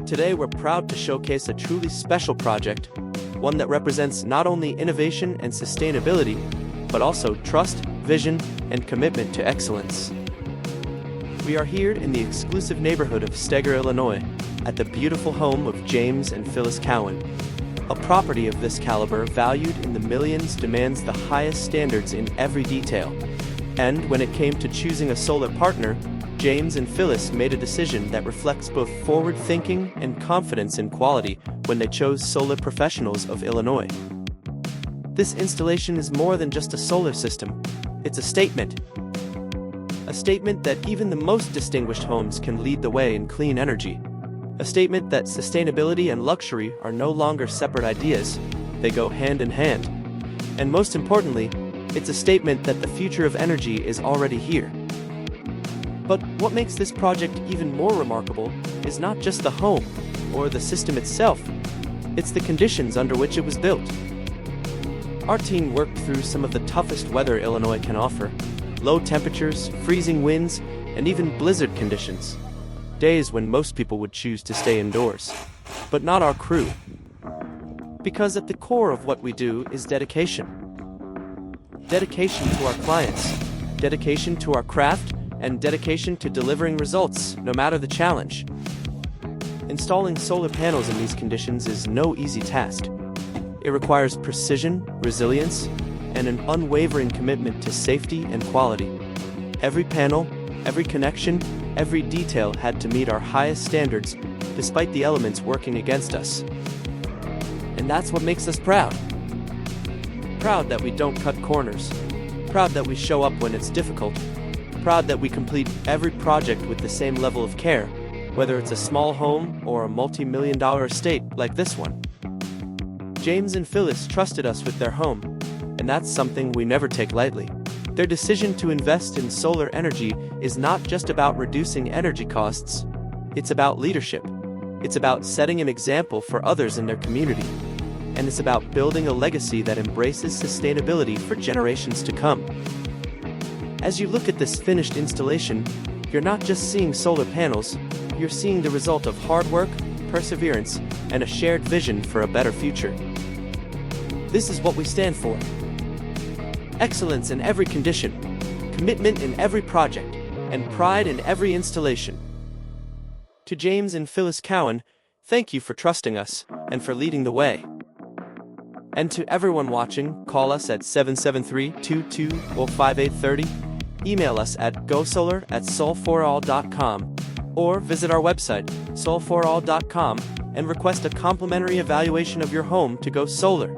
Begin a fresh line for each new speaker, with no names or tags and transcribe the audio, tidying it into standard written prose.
Today we're proud to showcase a truly special project, one that represents not only innovation and sustainability, but also trust, vision, and commitment to excellence. We are here in the exclusive neighborhood of Steger, Illinois, at the beautiful home of James and Phyllis Cowan. A property of this caliber, valued in the millions, demands the highest standards in every detail. And when it came to choosing a solar partner, James and Phyllis made a decision that reflects both forward thinking and confidence in quality when they chose Solar Professionals of Illinois. This installation is more than just a solar system. It's a statement. A statement that even the most distinguished homes can lead the way in clean energy. A statement that sustainability and luxury are no longer separate ideas, they go hand in hand. And most importantly, it's a statement that the future of energy is already here. But what makes this project even more remarkable is not just the home or the system itself, it's the conditions under which it was built. Our team worked through some of the toughest weather Illinois can offer: low temperatures, freezing winds, and even blizzard conditions. Days when most people would choose to stay indoors. But not our crew. Because at the core of what we do is dedication. Dedication to our clients, dedication to our craft, and dedication to delivering results, no matter the challenge. Installing solar panels in these conditions is no easy task. It requires precision, resilience, and an unwavering commitment to safety and quality. Every panel, every connection, every detail had to meet our highest standards, despite the elements working against us. And that's what makes us proud. Proud that we don't cut corners. Proud that we show up when it's difficult. Proud that we complete every project with the same level of care, whether it's a small home or a multi-million-dollar estate like this one. James and Phyllis trusted us with their home, and that's something we never take lightly. Their decision to invest in solar energy is not just about reducing energy costs, it's about leadership. It's about setting an example for others in their community. And it's about building a legacy that embraces sustainability for generations to come. As you look at this finished installation, you're not just seeing solar panels, you're seeing the result of hard work, perseverance, and a shared vision for a better future. This is what we stand for. Excellence in every condition, commitment in every project, and pride in every installation. To James and Phyllis Cowan, thank you for trusting us and for leading the way. And to everyone watching, call us at 773-22-5830, email us at gosolar@sol4all.com, or visit our website, sol4all.com, and request a complimentary evaluation of your home to go solar.